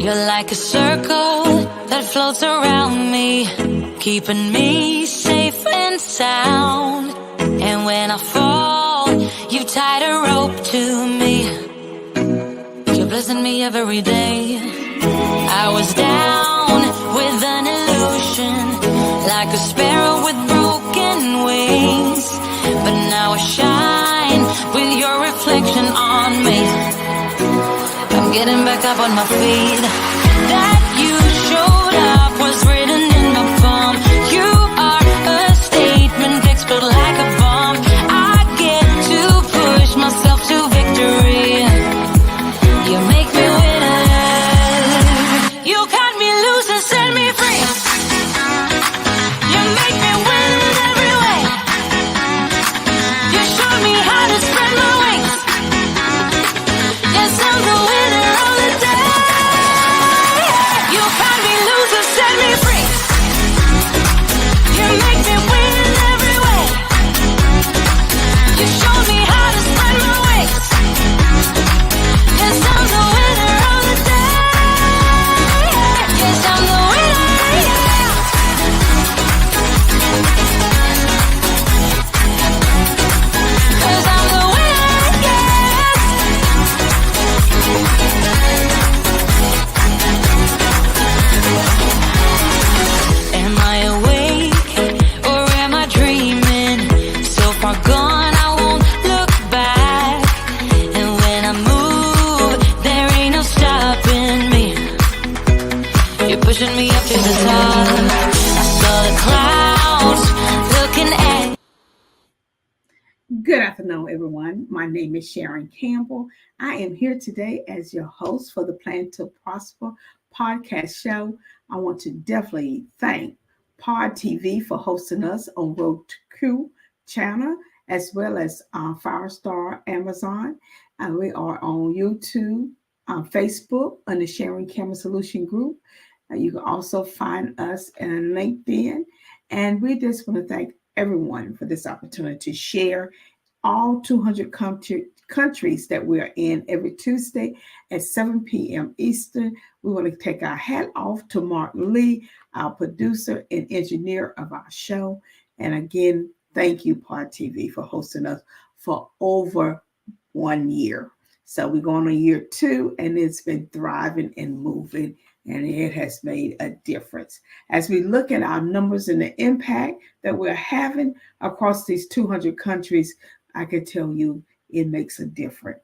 You're like a circle that floats around me, keeping me safe and sound. And when I fall, you tied a rope to me. You're blessing me every day. I was down with an illusion, like a sparrow with broken wings. But now I shine with your reflection on me. I'm getting back up on my feet. That you showed up was written in my palm. You are a statement, explode like a bomb. I get to push myself to victory. You make me winner. You cut me loose and set me free. You make me win in every way. You showed me how to spread my wings. Yes, I'm the winner of the day. You cut me loose and set me free. You make me win in every way. You showed me how to spread my wings. Yes, I'm the winner of the day. Yes, I'm the winner, yeah. 'Cause I'm the winner, yes. Am I awake or am I dreaming? So far gone, I won't look back. And when I move, there ain't no stopping me. You're pushing me up to the top. I saw the clouds looking at. Good afternoon, everyone. My name is Sharon Campbell. I am here today as your host for the Plan to Prosper podcast show. I want to definitely thank Pod TV for hosting us on Roku channel, as well as Firestar Amazon. We are on YouTube, Facebook, on the Sharon Campbell Solution Group. You can also find us on LinkedIn. And we just want to thank everyone for this opportunity to share all 200 countries that we are in every Tuesday at 7 p.m. Eastern. We want to take our hat off to Mark Lee, our producer and engineer of our show. And again, thank you, Pod TV, for hosting us for over 1 year. So we're going on year 2, and it's been thriving and moving, and it has made a difference. As we look at our numbers and the impact that we're having across these 200 countries, I can tell you it makes a difference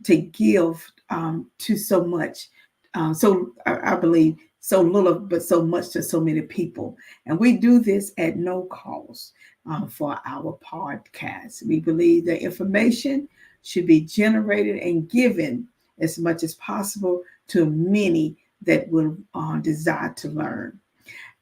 to give to so much. So I believe so little, but so much to so many people. And we do this at no cost for our podcast. We believe that information should be generated and given as much as possible to many that will desire to learn.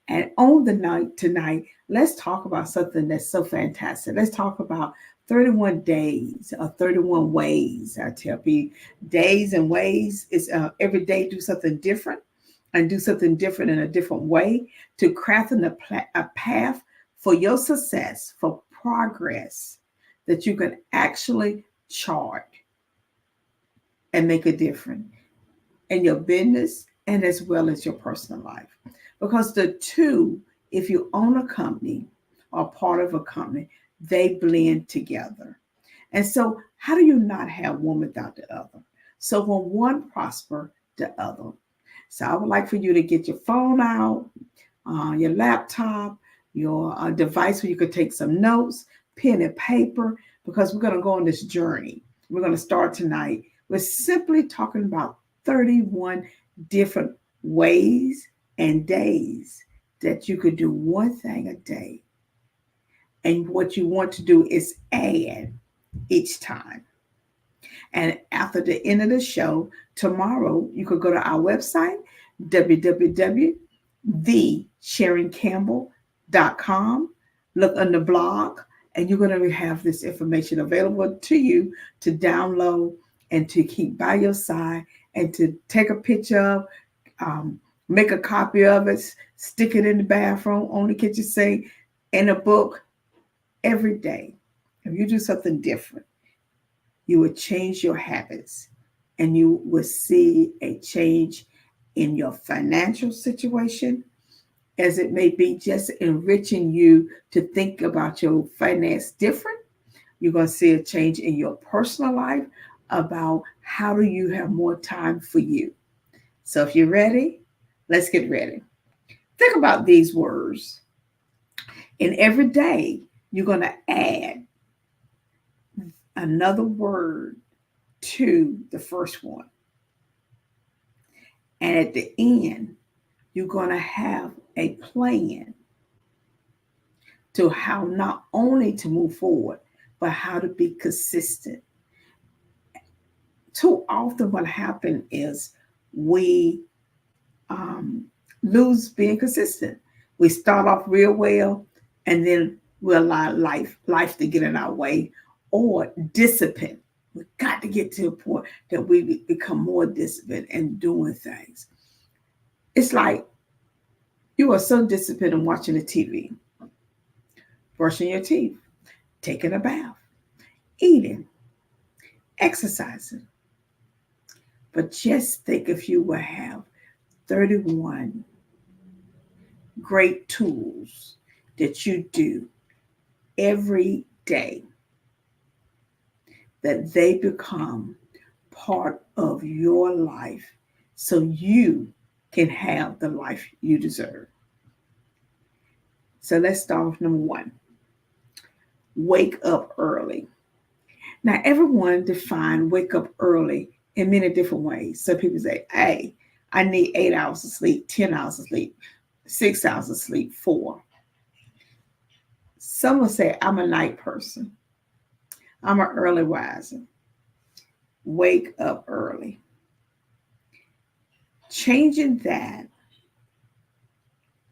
And on the night tonight, let's talk about something that's so fantastic. Let's talk about 31 days or 31 ways. I tell people, days and ways is every day do something different and do something different in a different way to crafting a path for your success, for progress that you can actually chart and make a difference in your business and as well as your personal life. Because the two, if you own a company or part of a company, they blend together. And so how do you not have one without the other? So when one prosper, the other. So I would like for you to get your phone out, your laptop, your device where you could take some notes, pen and paper, because we're going to go on this journey. We're going to start tonight. We're simply talking about 31 different ways and days that you could do one thing a day. And what you want to do is add each time. And after the end of the show, tomorrow, you could go to our website, www.thesharoncampbell.com, look under blog, and you're going to have this information available to you to download and to keep by your side and to take a picture of, make a copy of it, stick it in the bathroom, on the kitchen sink, in a book. Every day, if you do something different, you will change your habits and you will see a change in your financial situation, as it may be just enriching you to think about your finance different. You're going to see a change in your personal life about how do you have more time for you. So if you're ready, let's get ready. Think about these words. And every day, you're going to add another word to the first one. And at the end, you're going to have a plan to how not only to move forward, but how to be consistent. Too often what happens is we lose being consistent. We start off real well, and then we allow life to get in our way, or discipline. We got to get to a point that we become more disciplined in doing things. It's like you are so disciplined in watching the TV, brushing your teeth, taking a bath, eating, exercising. But just think if you will have 31 great tools that you do every day, that they become part of your life so you can have the life you deserve. So let's start with number 1. Wake up early. Now, everyone define wake up early in many different ways. Some people say, hey, I need 8 hours of sleep, 10 hours of sleep, 6 hours of sleep, 4. Some will say, I'm a night person. I'm an early riser. Wake up early. Changing that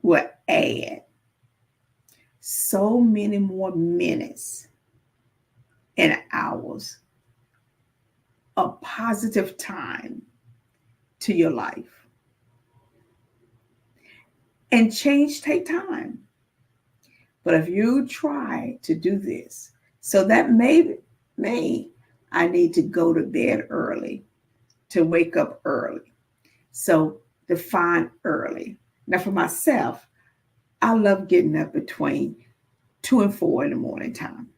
will add so many more minutes and hours of positive time to your life. And change take time. But if you try to do this, so that may I need to go to bed early to wake up early. So define early. Now for myself, I love getting up between 2 and 4 in the morning time.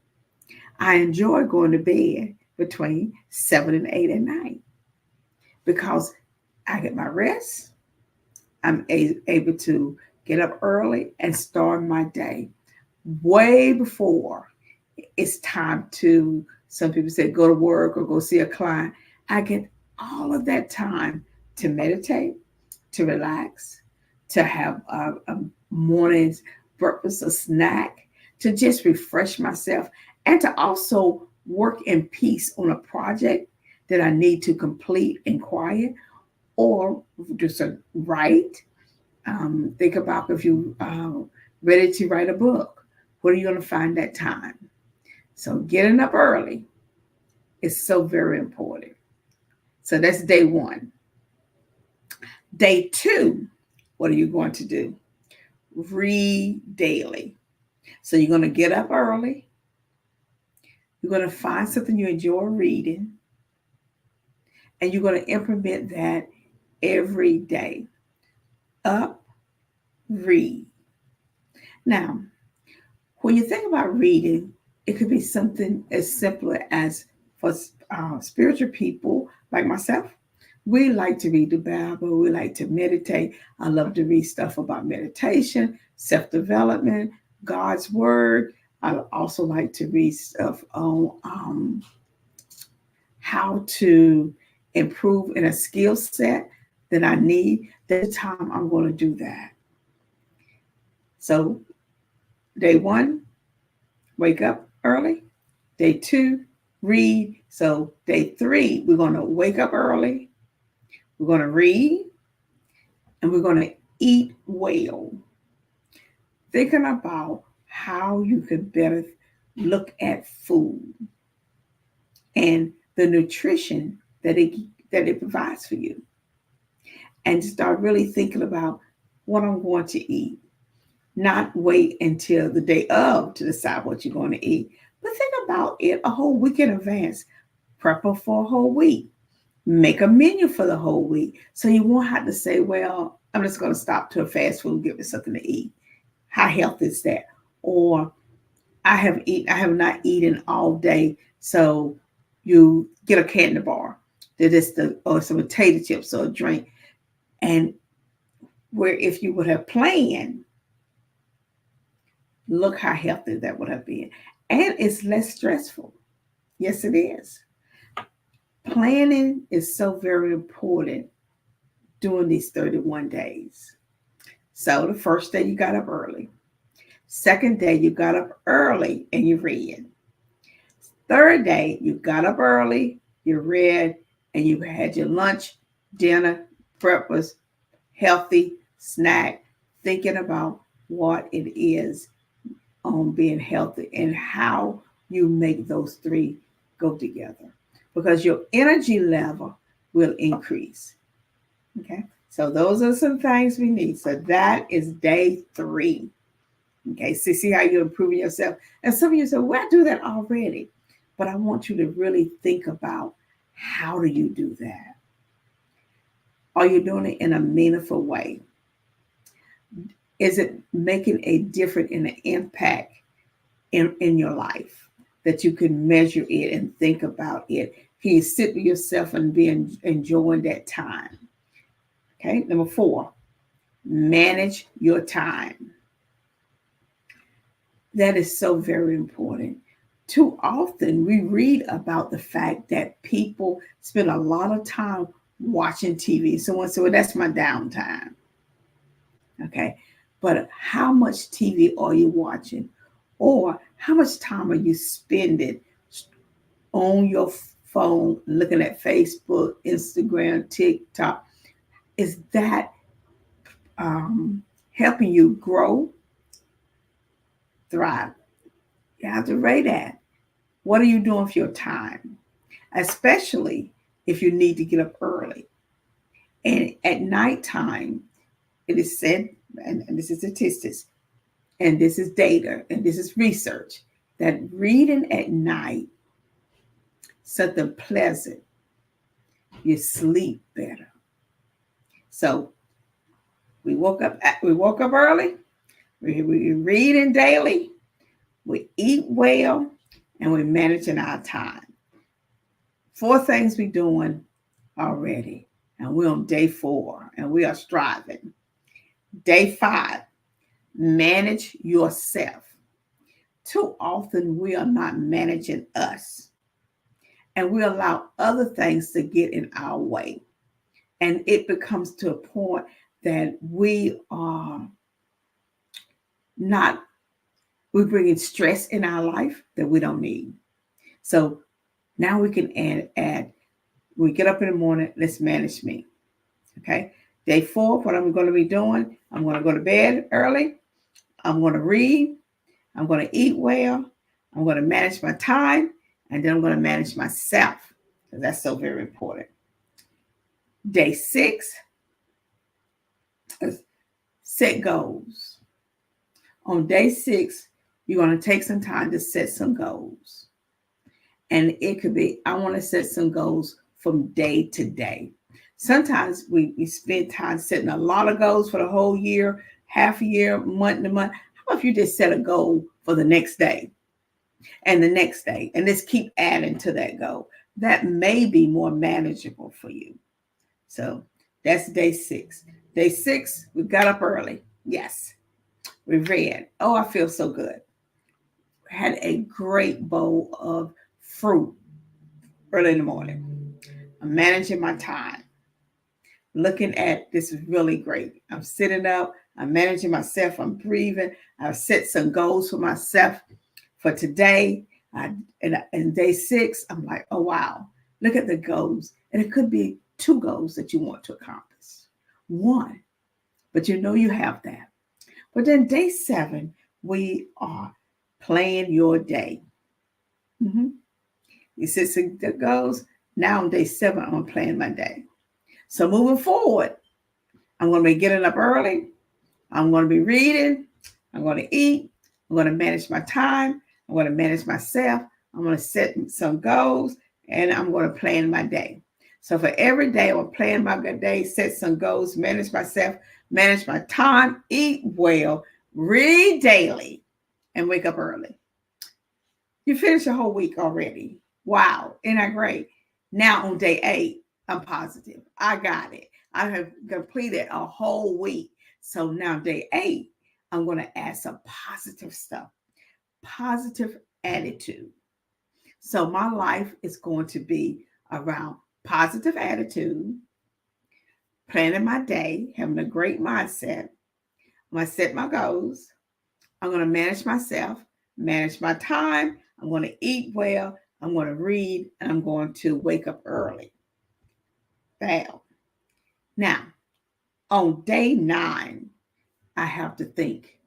I enjoy going to bed between 7 and 8 at night because I get my rest. I'm able to get up early and start my day way before it's time to, some people say, go to work or go see a client. I get all of that time to meditate, to relax, to have a morning's breakfast, a snack, to just refresh myself, and to also work in peace on a project that I need to complete in quiet, or just write. Think about if you ready to write a book, where are you going to find that time? So getting up early is so very important. So that's day 1. Day 2, what are you going to do? Read daily. So you're going to get up early. You're going to find something you enjoy reading. And you're going to implement that every day. Up, read. Now, when you think about reading, it could be something as simple as, for spiritual people like myself, we like to read the Bible. We like to meditate. I love to read stuff about meditation, self-development, God's word. I also like to read stuff on how to improve in a skill set that I need. This time I'm going to do that. So day 1, wake up early. Day 2, read. So day 3, we're going to wake up early. We're going to read, and we're going to eat well. Thinking about how you can better look at food and the nutrition that it provides for you. And start really thinking about what I'm going to eat. Not wait until the day of to decide what you're going to eat, but think about it a whole week in advance. Prepare for a whole week. Make a menu for the whole week. So you won't have to say, well, I'm just going to stop to a fast food and get me something to eat. How healthy is that? Or I have not eaten all day. So you get a candy bar that is or some potato chips or a drink. And where if you would have planned, look how healthy that would have been. And it's less stressful. Yes, it is. Planning is so very important during these 31 days. So the first day you got up early. Second day you got up early and you read. Third day you got up early, you read, and you had your lunch, dinner, breakfast, healthy snack, thinking about what it is on being healthy and how you make those three go together, because your energy level will increase. Okay, so those are some things we need. So that is day 3. Okay, so see how you're improving yourself. And some of you say, well, I do that already. But I want you to really think about, how do you do that? Are you doing it in a meaningful way? Is it making a difference in the impact in your life that you can measure it and think about it? Can you sit with yourself and be enjoying that time? Okay, number 4, manage your time. That is so very important. Too often we read about the fact that people spend a lot of time watching TV. Someone said, well, that's my downtime. Okay, but how much TV are you watching? Or how much time are you spending on your phone looking at Facebook, Instagram, TikTok? Is that helping you grow, thrive? You have to rate that. What are you doing with your time? Especially if you need to get up early. And at nighttime, it is said, and this is statistics, and this is data, and this is research, that reading at night, something pleasant, you sleep better. So we woke up early, we reading daily, we eat well, and we're managing our time. 4 things we're doing already, and we're on day 4, and we are striving. Day 5, manage yourself. Too often we are not managing us, and we allow other things to get in our way. And it becomes to a point that we're bringing stress in our life that we don't need. So now we can add, when we get up in the morning, let's manage me. Okay. Day 4, what I'm going to be doing, I'm going to go to bed early. I'm going to read. I'm going to eat well. I'm going to manage my time. And then I'm going to manage myself. Because that's so very important. Day 6, set goals. On day 6, you're going to take some time to set some goals. And it could be, I want to set some goals from day to day. Sometimes we spend time setting a lot of goals for the whole year, half a year, month to month. How about if you just set a goal for the next day and the next day, and just keep adding to that goal? That may be more manageable for you. So that's day 6. Day 6, we got up early. Yes. We read. Oh, I feel so good. Had a great bowl of fruit early in the morning. I'm managing my time. Looking at this is really great. I'm sitting up. I'm managing myself. I'm breathing. I've set some goals for myself for today. And day 6, I'm like, oh, wow. Look at the goals. And it could be 2 goals that you want to accomplish. 1, but you know you have that. But then day 7, we are plan your day. You set some goals. Now on day 7, I'm going to plan my day. So moving forward, I'm going to be getting up early. I'm going to be reading. I'm going to eat. I'm going to manage my time. I'm going to manage myself. I'm going to set some goals, and I'm going to plan my day. So for every day, I will plan my good day, set some goals, manage myself, manage my time, eat well, read daily, and wake up early. You finished your whole week already. Wow, isn't that great? Now on day 8, I'm positive. I got it. I have completed a whole week. So now day 8, I'm going to add some positive stuff, positive attitude. So my life is going to be around positive attitude, planning my day, having a great mindset. I'm going to set my goals. I'm going to manage myself, manage my time. I'm going to eat well. I'm going to read, and I'm going to wake up early. Bam. Now, on day 9, I have to think.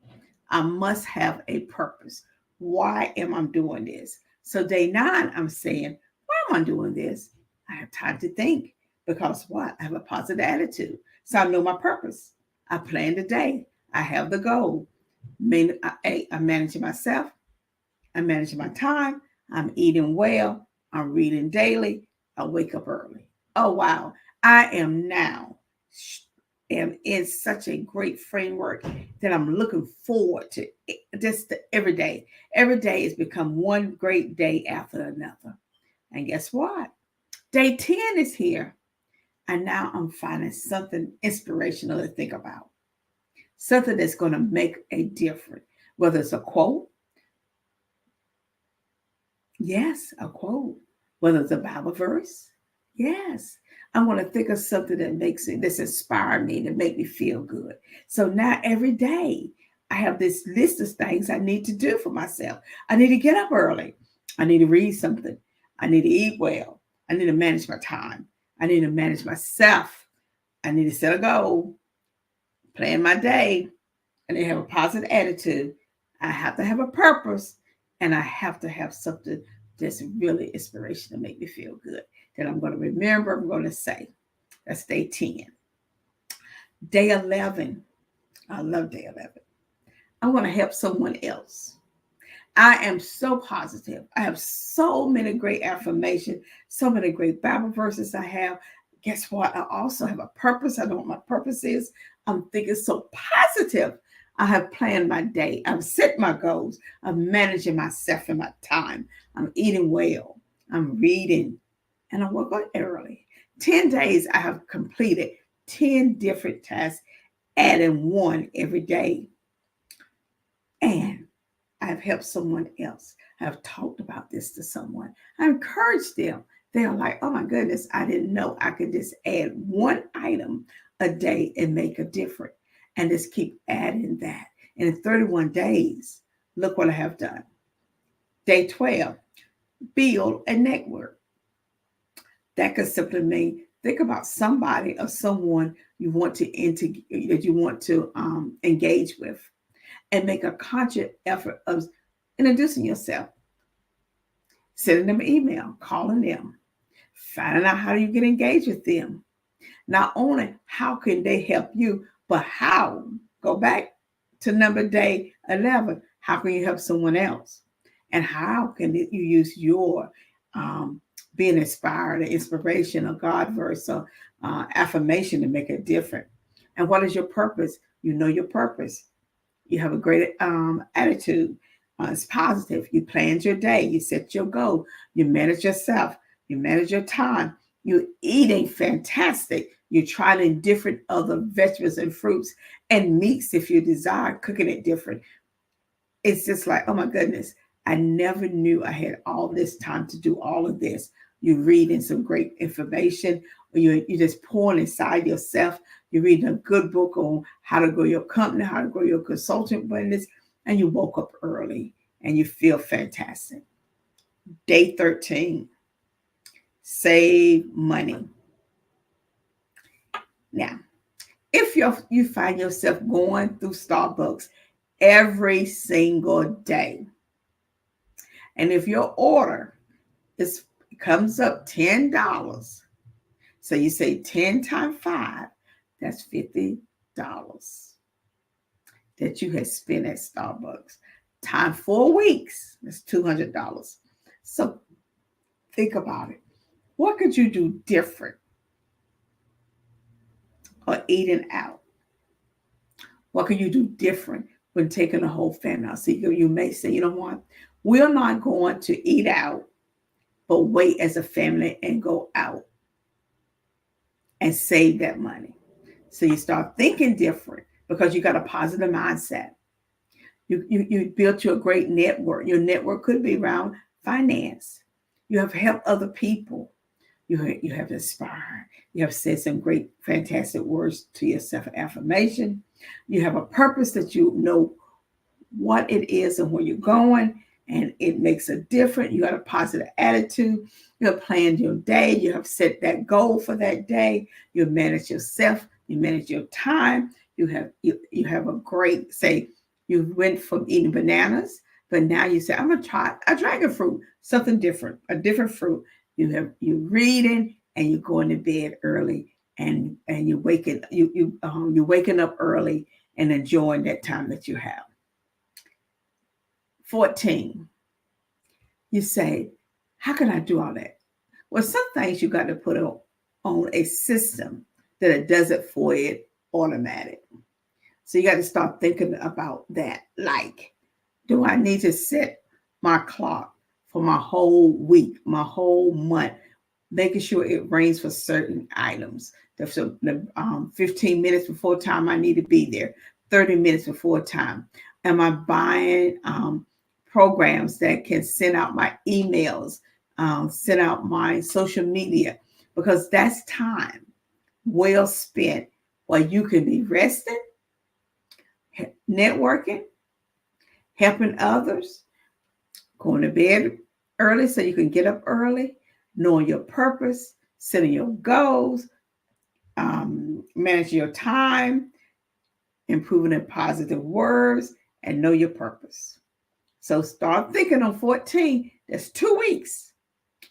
I must have a purpose. Why am I doing this? So day 9, I'm saying, why am I doing this? I have time to think because what? I have a positive attitude. So I know my purpose. I plan the day. I have the goal. I'm managing myself. I'm managing my time. I'm eating well. I'm reading daily. I wake up early. Oh, wow. I am in such a great framework that I'm looking forward to just every day. Every day has become one great day after another. And guess what? Day 10 is here. And now I'm finding something inspirational to think about. Something that's going to make a difference. Whether it's a quote. Yes, a quote. Whether it's a Bible verse. Yes. I want to think of something that's inspired me to make me feel good. So now every day I have this list of things I need to do for myself. I need to get up early. I need to read something. I need to eat well. I need to manage my time. I need to manage myself. I need to set a goal, plan my day, and then have a positive attitude. I have to have a purpose, and I have to have something that's really inspirational to make me feel good. That I'm going to remember, I'm going to say. That's day 10. Day 11. I love day 11. I want to help someone else. I am so positive. I have so many great affirmations, so many great Bible verses I have. Guess what? I also have a purpose. I know what my purpose is. I'm thinking so positive. I have planned my day. I've set my goals. I'm managing myself and my time. I'm eating well. I'm reading. And I woke up early. 10 days I have completed 10 different tasks, adding one every day. And I've helped someone else. I've talked about this to someone. I encouraged them. They're like, oh my goodness, I didn't know I could just add one item a day and make a difference. And just keep adding that. And in 31 days, look what I have done. Day 12, build a network. That could simply mean think about somebody or someone you want to engage with, and make a conscious effort of introducing yourself, sending them an email, calling them, finding out how you can engage with them. Not only how can they help you, but how. Go back to number day 11. How can you help someone else? And how can you use your being inspired, or inspiration, or God verse, or affirmation to make a difference? And what is your purpose? You know your purpose. You have a great attitude. It's positive. You planned your day. You set your goal. You manage yourself. You manage your time. You're eating fantastic. You're trying different other vegetables and fruits and meats if you desire, cooking it different. It's just like, oh my goodness, I never knew I had all this time to do all of this. You're reading some great information, or you're just pouring inside yourself. You're reading a good book on how to grow your company, how to grow your consultant business, and you woke up early and you feel fantastic. Day 13, save money. Now, if you find yourself going through Starbucks every single day, and if your order comes up $10, so you say 10 times 5, that's $50 that you had spent at Starbucks. Time 4 weeks, that's $200. So think about it. What could you do different or eating out? What can you do different when taking the whole family out? See, you may say, you know what? We're not going to eat out, but wait as a family and go out and save that money. So you start thinking different because you got a positive mindset. You built your great network. Your network could be around finance. You have helped other people. You have inspired. You have said some great, fantastic words to yourself, affirmation. You have a purpose that you know what it is and where you're going, and it makes a difference. You got a positive attitude. You have planned your day. You have set that goal for that day. You manage yourself. You manage your time. You have a great, say, you went from eating bananas, but now you say, I'm gonna try a dragon fruit, something different, a different fruit. You're reading and you're going to bed early, and you're waking up early and enjoying that time that you have. 14. You say, how can I do all that? Well, some things you got to put on a system that it does it for it automatic. So you got to start thinking about that. Like, do I need to set my clock for my whole week, my whole month, making sure it rains for certain items? So 15 minutes before time I need to be there, 30 minutes before time. Am I buying programs that can send out my emails, send out my social media? Because that's time well spent while you can be resting, networking, helping others, going to bed early so you can get up early, knowing your purpose, setting your goals, managing your time, improving in positive words, and know your purpose. So start thinking on 14. That's 2 weeks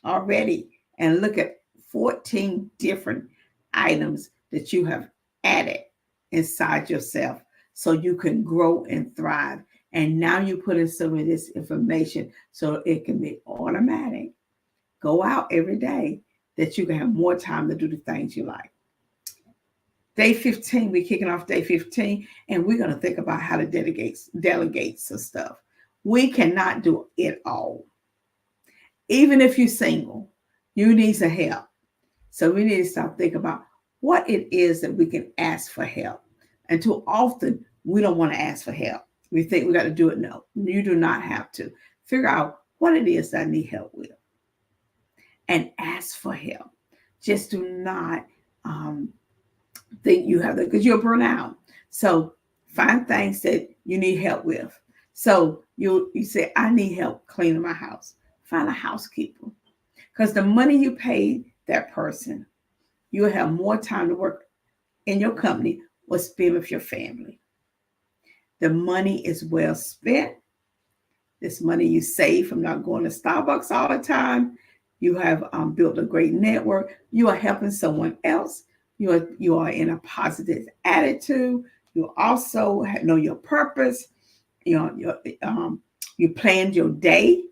already. And look at 14 different items that you have added inside yourself so you can grow and thrive. And now you put in some of this information so it can be automatic. Go out every day that you can have more time to do the things you like. Day 15, we're kicking off day 15, and we're going to think about how to delegate some stuff. We cannot do it all. Even if you're single, you need some help. So we need to start thinking about what it is that we can ask for help. And too often, we don't want to ask for help. We think we got to do it. No, you do not have to. Figure out what it is that I need help with and ask for help. Just do not think you have that, because you'll burn out. So find things that you need help with. So you say, I need help cleaning my house. Find a housekeeper, because the money you pay that person, you'll have more time to work in your company or spend with your family. The money is well spent. This money you save from not going to Starbucks all the time. You have built a great network. You are helping someone else. You are in a positive attitude. You also know your purpose. You planned your day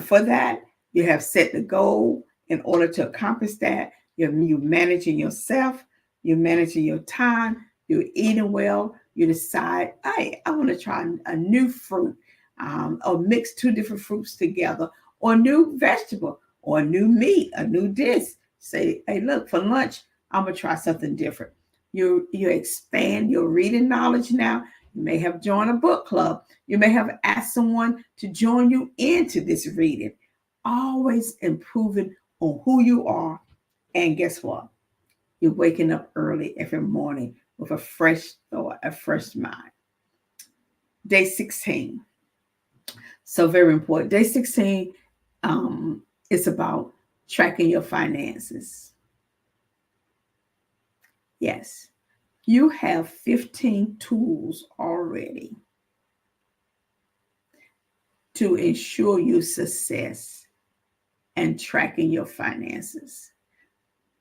for that. You have set the goal in order to accomplish that. You're managing yourself. You're managing your time. You're eating well. You decide, hey, I want to try a new fruit, or mix 2 different fruits together, or a new vegetable, or a new meat, a new dish. Say, hey, look, for lunch, I'm going to try something different. You expand your reading knowledge now. You may have joined a book club. You may have asked someone to join you into this reading. Always improving on who you are. And guess what? You're waking up early every morning with a fresh thought, a fresh mind. Day 16. So very important. Day 16 is about tracking your finances. Yes, you have 15 tools already to ensure your success and tracking your finances.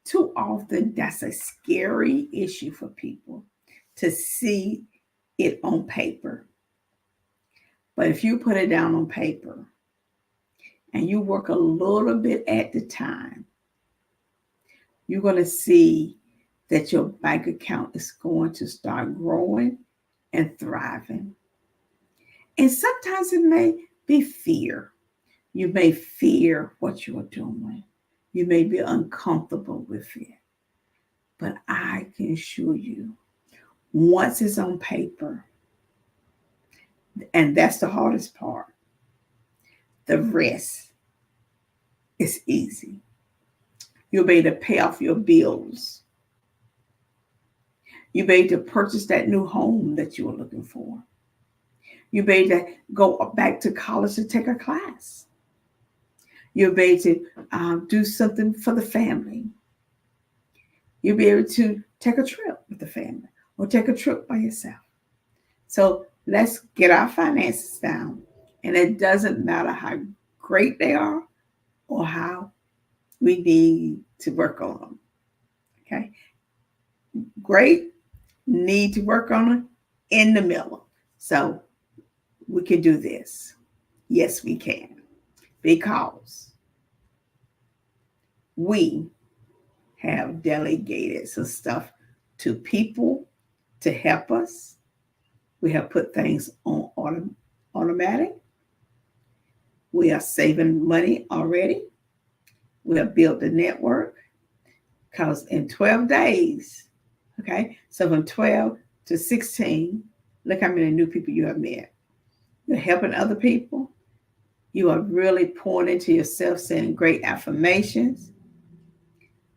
Too often, that's a scary issue for people to see it on paper. But if you put it down on paper and you work a little bit at the time, you're going to see that your bank account is going to start growing and thriving. And sometimes it may be fear. You may fear what you're doing. You may be uncomfortable with it. But I can assure you, once it's on paper, and that's the hardest part, the rest is easy. You'll be able to pay off your bills. You'll be able to purchase that new home that you were looking for. You'll be able to go back to college to take a class. You'll be able to do something for the family. You'll be able to take a trip with the family or take a trip by yourself. So let's get our finances down. And it doesn't matter how great they are or how we need to work on them. Okay? Great, need to work on them in the middle. So we can do this. Yes, we can. Because we have delegated some stuff to people to help us. We have put things on automatic. We are saving money already. We have built the network because in 12 days, okay, so from 12 to 16, look how many new people you have met. You're helping other people. You are really pouring into yourself, saying great affirmations.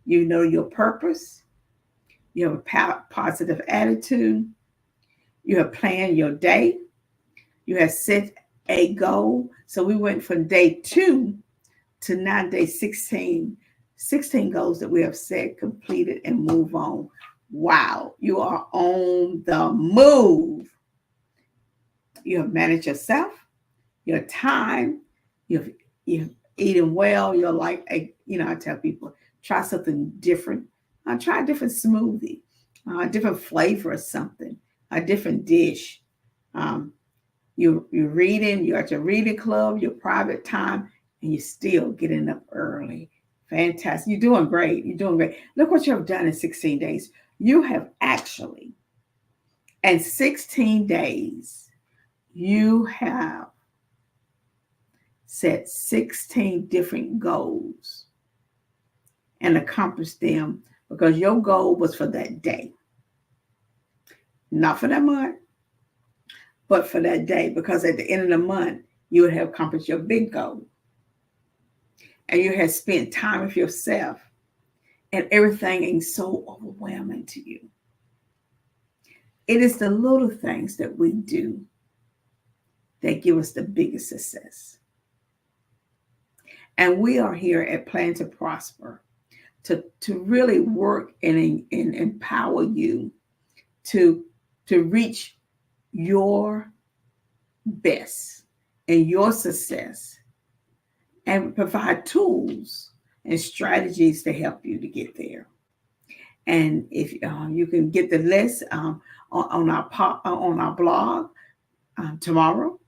You know your purpose. You have a positive attitude. You have planned your day. You have set a goal. So we went from day 2 to now day 16. 16 goals that we have set, completed, and move on. Wow, you are on the move. You have managed yourself, your time, you've eaten well. You're like, I tell people, try something different. Try a different smoothie, a different flavor of something, a different dish. You're reading, you're at your reading club, your private time, and you're still getting up early. Fantastic. You're doing great. You're doing great. Look what you have done in 16 days. You have actually, in 16 days, you have set 16 different goals and accomplished them because your goal was for that day. Not for that month, but for that day, because at the end of the month, you would have accomplished your big goal. And you have spent time with yourself, and everything ain't so overwhelming to you. It is the little things that we do that give us the biggest success. And we are here at Plan to Prosper to really work and empower you to reach your best and your success, and provide tools and strategies to help you to get there. And if you can get the list on our blog tomorrow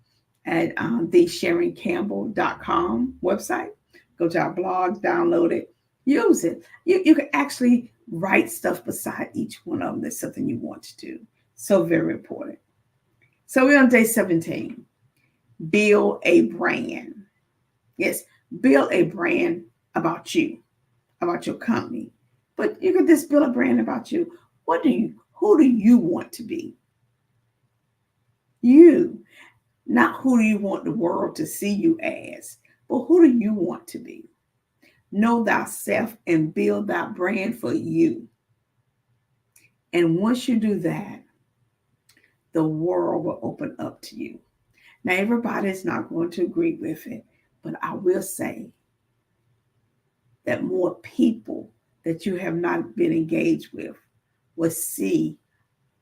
at the SharonCampbell.com website. Go to our blog, download it, use it. You can actually write stuff beside each one of them. That's something you want to do. So very important. So we're on day 17. Build a brand. Yes, build a brand about you, about your company. But you can just build a brand about you. Who do you want to be? You. Not who do you want the world to see you as, but who do you want to be? Know thyself and build thy brand for you. And once you do that, the world will open up to you. Now, everybody's not going to agree with it, but I will say that more people that you have not been engaged with will see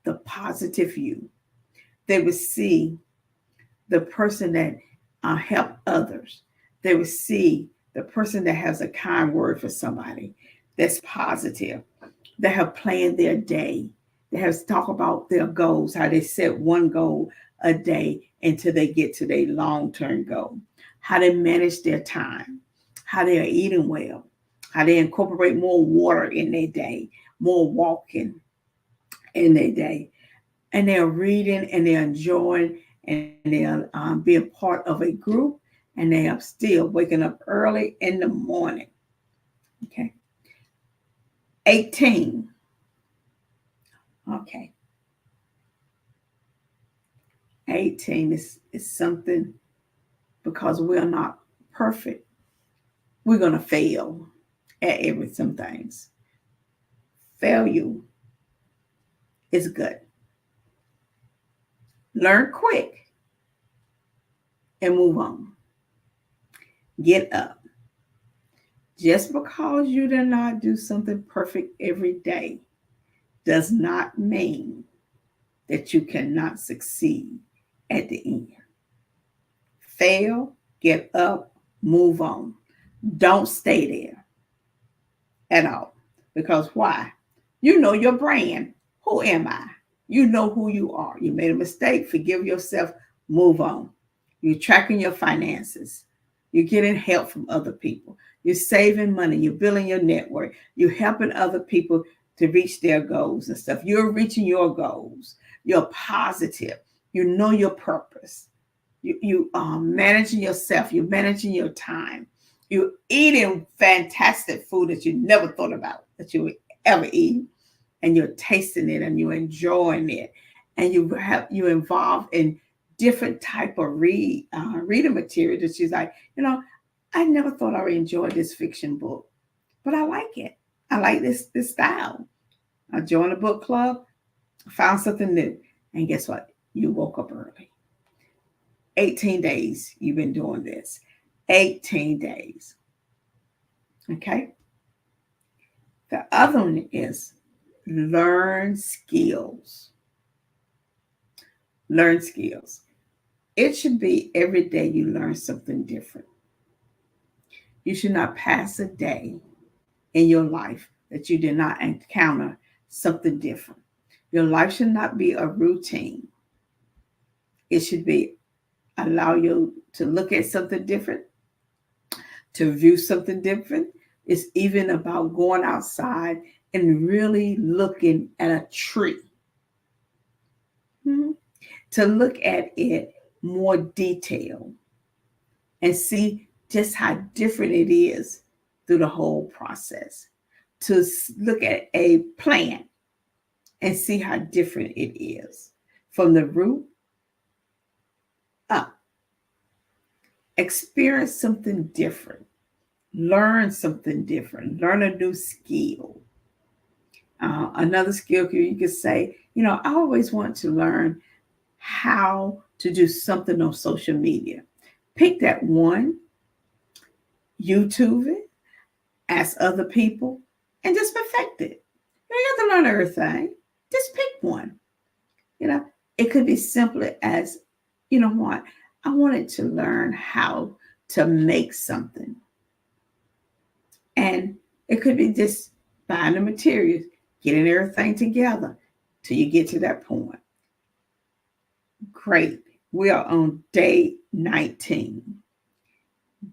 the positive you. They will see the person that helped others. They will see the person that has a kind word for somebody that's positive, that have planned their day, that has talked about their goals, how they set one goal a day until they get to their long-term goal, how they manage their time, how they are eating well, how they incorporate more water in their day, more walking in their day. And they're reading and they're enjoying and they're being part of a group, and they are still waking up early in the morning. Okay. 18. Okay. 18 is something, because we're not perfect. We're going to fail at some things. Failure is good. Learn quick and move on. Get up. Just because you do not do something perfect every day does not mean that you cannot succeed at the end. Fail, get up, move on. Don't stay there at all. Because why? You know your brand. Who am I? You know who you are. You made a mistake. Forgive yourself. Move on. You're tracking your finances. You're getting help from other people. You're saving money. You're building your network. You're helping other people to reach their goals and stuff. You're reaching your goals. You're positive. You know your purpose. You are managing yourself. You're managing your time. You're eating fantastic food that you never thought about that you would ever eat. And you're tasting it and you're enjoying it. And you're involved in different type of reading material that she's like, I never thought I would enjoy this fiction book, but I like it. I like this style. I joined a book club, found something new. And guess what? You woke up early. 18 days you've been doing this. 18 days. Okay? The other one is learn skills. Learn skills. It should be every day you learn something different. You should not pass a day in your life that you did not encounter something different. Your life should not be a routine. It should be allow you to look at something different, to view something different. It's even about going outside and really looking at a tree. To look at it more detailed and see just how different it is through the whole process. To look at a plant and see how different it is from the root up. Experience something different. Learn something different. Learn a new skill. Another skill you could say, I always want to learn how to do something on social media. Pick that one, YouTube it, ask other people, and just perfect it. You don't have to learn everything. Just pick one. It could be simply as, what? I wanted to learn how to make something. And it could be just buying the materials, getting everything together till you get to that point. Great. We are on day 19.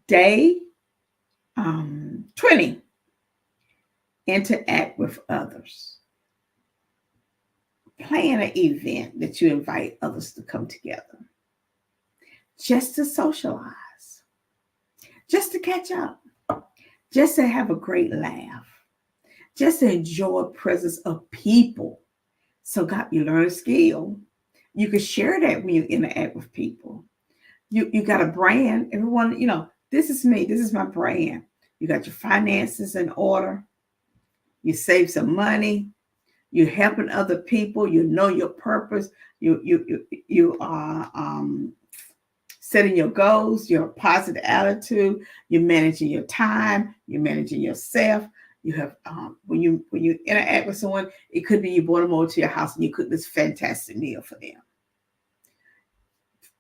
Day 20. Interact with others. Plan an event that you invite others to come together. Just to socialize. Just to catch up. Just to have a great laugh. Just to enjoy the presence of people. So you learn a skill. You can share that when you interact with people. You got a brand. Everyone, this is me. This is my brand. You got your finances in order. You save some money. You're helping other people. You know your purpose. You are setting your goals. Your positive attitude. You're managing your time. You're managing yourself. You have when you interact with someone, it could be you brought them over to your house and you cooked this fantastic meal for them.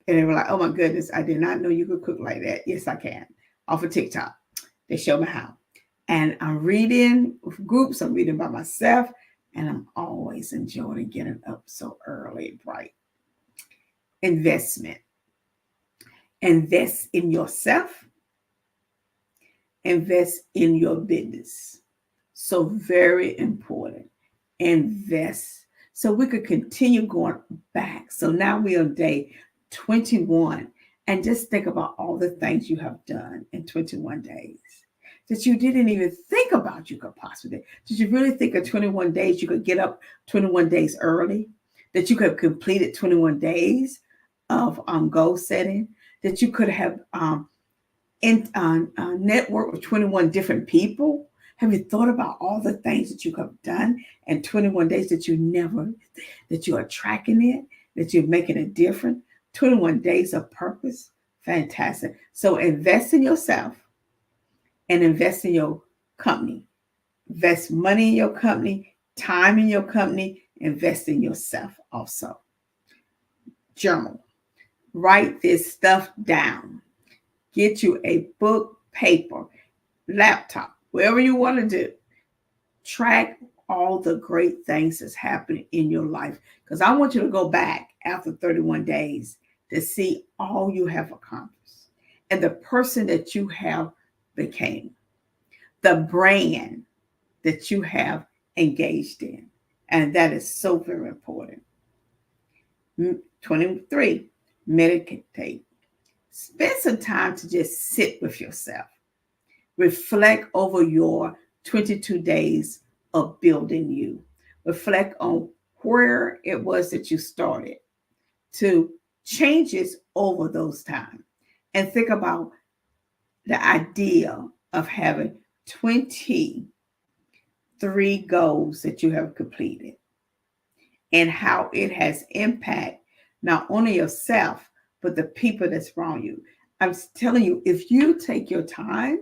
And they were like, oh my goodness, I did not know you could cook like that. Yes, I can. Off of TikTok. They show me how. And I'm reading with groups. I'm reading by myself. And I'm always enjoying getting up so early and bright. Investment. Invest in yourself. Invest in your business. So very important. Invest. So we could continue going back. So now we're on day 21. And just think about all the things you have done in 21 days that you didn't even think about you could possibly do. Did you really think of 21 days you could get up 21 days early? That you could have completed 21 days of goal setting? That you could have network with 21 different people? Have you thought about all the things that you have done in 21 days that you are tracking it, that you're making a difference? 21 days of purpose. Fantastic. So invest in yourself and invest in your company. Invest money in your company, time in your company, invest in yourself also. Journal. Write this stuff down. Get you a book, paper, laptop, wherever you want to do. Track all the great things that's happening in your life. Because I want you to go back after 31 days to see all you have accomplished and the person that you have became, the brand that you have engaged in. And that is so very important. 23, meditate. Spend some time to just sit with yourself. Reflect over your 22 days of building you. Reflect on where it was that you started to changes over those times. And think about the idea of having 23 goals that you have completed and how it has impact not only yourself, but the people that's around you. I'm telling you, if you take your time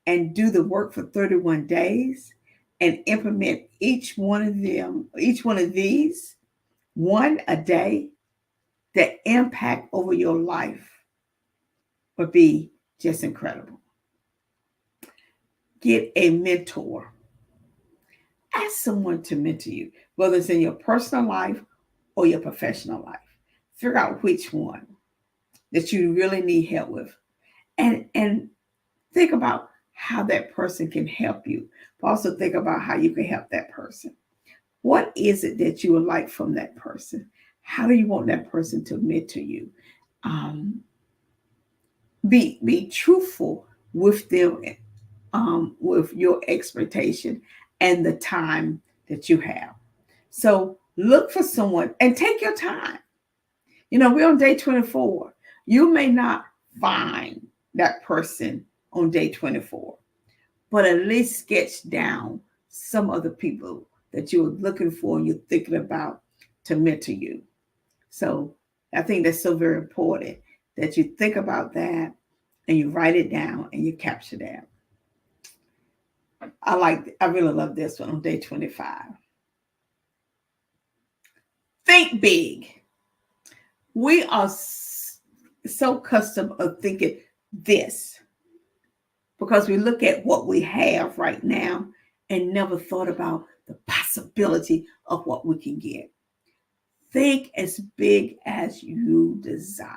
and do the work for 31 days and implement each one of these, one a day, the impact over your life would be just incredible. Get a mentor. Ask someone to mentor you, whether it's in your personal life or your professional life. Figure out which one that you really need help with. And think about how that person can help you. But also think about how you can help that person. What is it that you would like from that person? How do you want that person to mentor you? Be truthful with them, with your expectation and the time that you have. So look for someone and take your time. We're on day 24. You may not find that person on day 24, but at least sketch down some of the people that you're looking for and you're thinking about to mentor you. So I think that's so very important that you think about that and you write it down and you capture that. I really love this one on day 25. Think big. We are so accustomed of thinking this because we look at what we have right now and never thought about the possibility of what we can get. Think as big as you desire.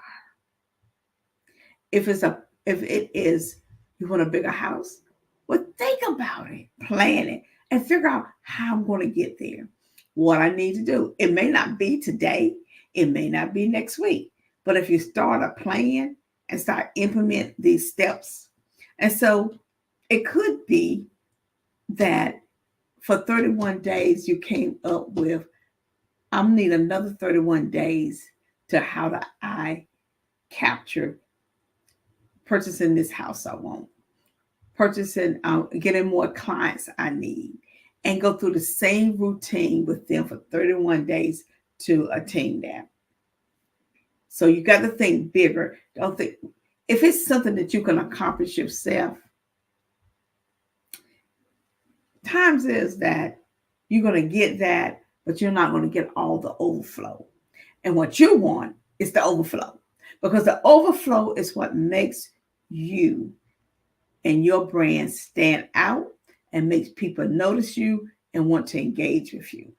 If it is you want a bigger house, well, think about it, plan it, and figure out how I'm going to get there. What I need to do. It may not be today. It may not be next week. But if you start a plan and start implement these steps, and so it could be that for 31 days you came up with, I need another 31 days to how do I capture purchasing this house I want, purchasing, getting more clients I need, and go through the same routine with them for 31 days to attain that. So you got to think bigger. Don't think if it's something that you can accomplish yourself. Times is that you're going to get that, but you're not going to get all the overflow. And what you want is the overflow, because the overflow is what makes you and your brand stand out and makes people notice you and want to engage with you.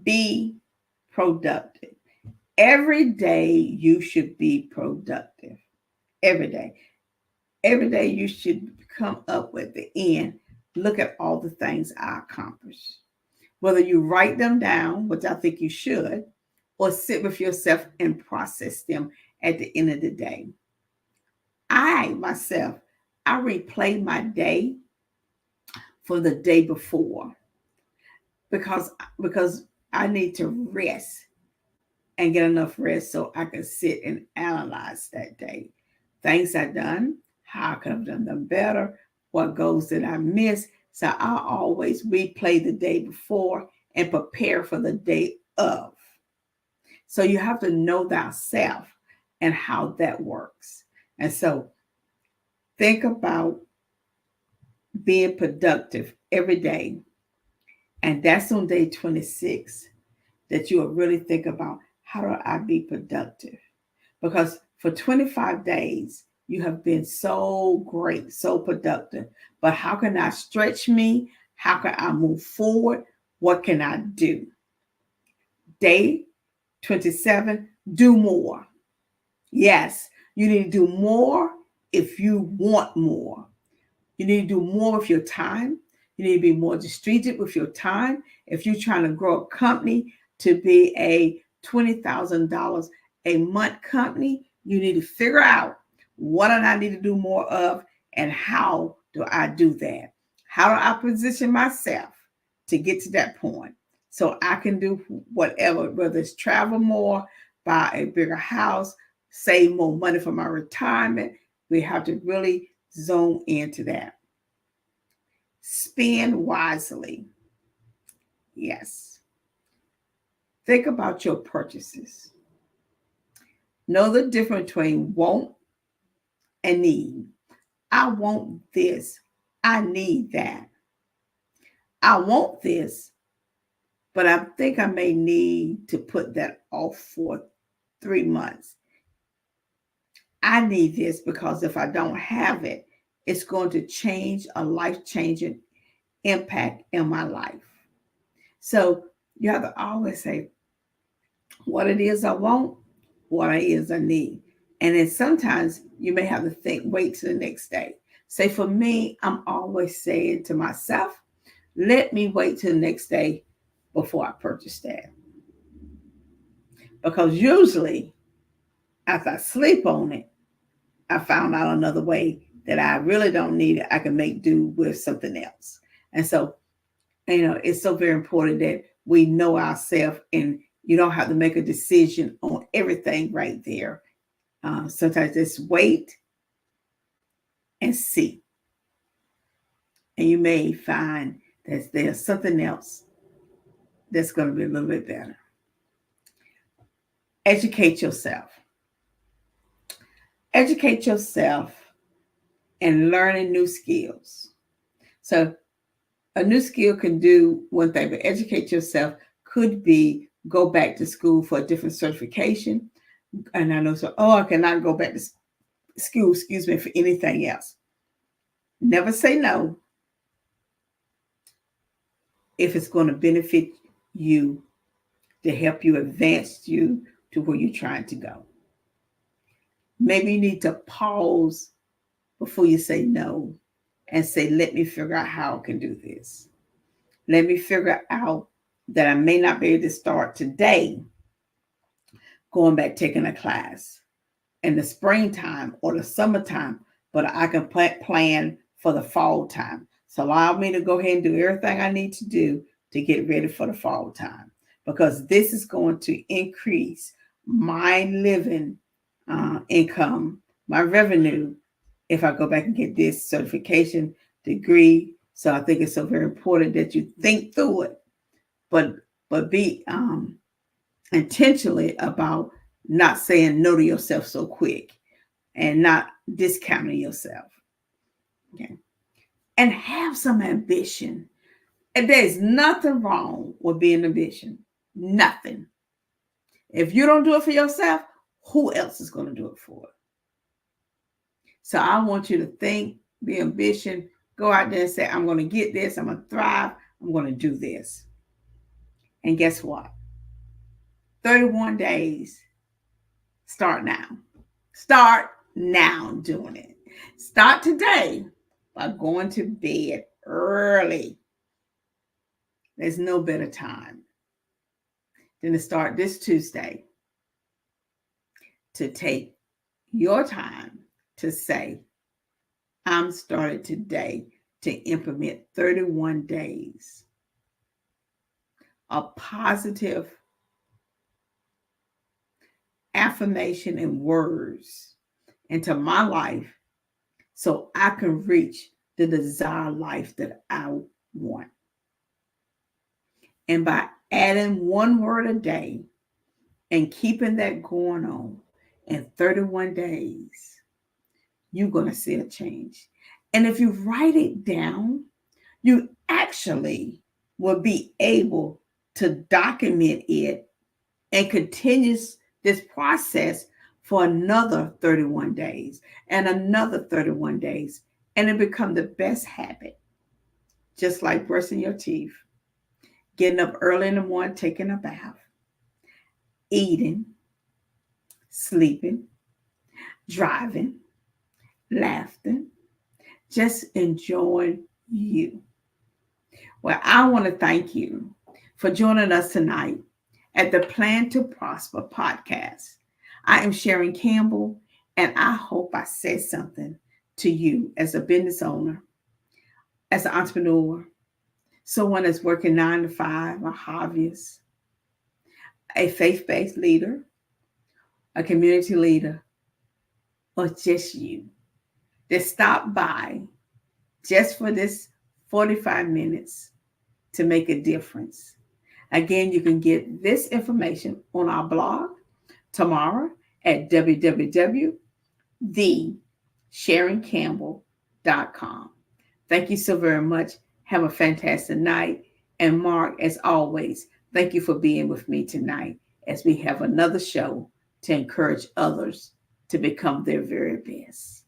Be productive. Every day you should be productive. Every day. Every day you should come up with the end. Look at all the things I accomplished. Whether you write them down, which I think you should, or sit with yourself and process them at the end of the day. I myself, I replay my day for the day before because because I need to rest and get enough rest so I can sit and analyze that day. Things I done, how I could have done them better, what goals did I miss. So I always replay the day before and prepare for the day of. So you have to know thyself and how that works. And so think about being productive every day. And that's on day 26 that you will really think about, how do I be productive? Because for 25 days, you have been so great, so productive. But how can I stretch me? How can I move forward? What can I do? Day 27, do more. Yes, you need to do more if you want more. You need to do more with your time. You need to be more strategic with your time. If you're trying to grow a company to be a $20,000 a month company, you need to figure out what do I need to do more of and how do I do that? How do I position myself to get to that point so I can do whatever, whether it's travel more, buy a bigger house, save more money for my retirement. We have to really zone into that. Spend wisely. Yes. Think about your purchases. Know the difference between want and need. I want this. I need that. I want this, but I think I may need to put that off for 3 months. I need this because if I don't have it, it's going to change a life-changing impact in my life. So you have to always say what it is I want, what it is I need. And then sometimes you may have to wait till the next day. Say for me, I'm always saying to myself, let me wait till the next day before I purchase that. Because usually after I sleep on it, I found out another way that I really don't need it. I can make do with something else. And so, it's so very important that we know ourselves, and you don't have to make a decision on everything right there. Sometimes just wait and see. And you may find that there's something else that's going to be a little bit better. Educate yourself. Educate yourself and learning new skills. So a new skill can do one thing, but educate yourself could be go back to school for a different certification. And I know, I cannot go back to school, for anything else. Never say no if it's going to benefit you, to help you advance you to where you're trying to go. Maybe you need to pause before you say no and say, let me figure out how I can do this. Let me figure out that I may not be able to start today going back taking a class in the springtime or the summertime, but I can plan for the fall time. So allow me to go ahead and do everything I need to do to get ready for the fall time, because this is going to increase my living income, my revenue, if I go back and get this certification degree. So I think it's so very important that you think through it, but be intentionally about not saying no to yourself so quick and not discounting yourself. Okay. And have some ambition. And there's nothing wrong with being ambition. Nothing. If you don't do it for yourself, who else is going to do it for it? So I want you to think, be ambitious, go out there and say, I'm going to get this, I'm going to thrive, I'm going to do this. And guess what? 31 days. Start now. Start now doing it. Start today by going to bed early. There's no better time than to start this Tuesday to take your time to say, I'm starting today to implement 31 days of positive affirmation and words into my life so I can reach the desired life that I want. And by adding one word a day and keeping that going on in 31 days, you're going to see a change. And if you write it down, you actually will be able to document it and continue this process for another 31 days and another 31 days. And it become the best habit, just like brushing your teeth, getting up early in the morning, taking a bath, eating, sleeping, driving, laughing, just enjoying you. Well, I want to thank you for joining us tonight at the Plan to Prosper podcast. I am Sharon Campbell, and I hope I said something to you as a business owner, as an entrepreneur, someone that's working 9 to 5, a hobbyist, a faith-based leader, a community leader, or just you that stopped by just for this 45 minutes to make a difference. Again, you can get this information on our blog tomorrow at www.thesharoncampbell.com. Thank you so very much. Have a fantastic night. And Mark, as always, thank you for being with me tonight as we have another show to encourage others to become their very best.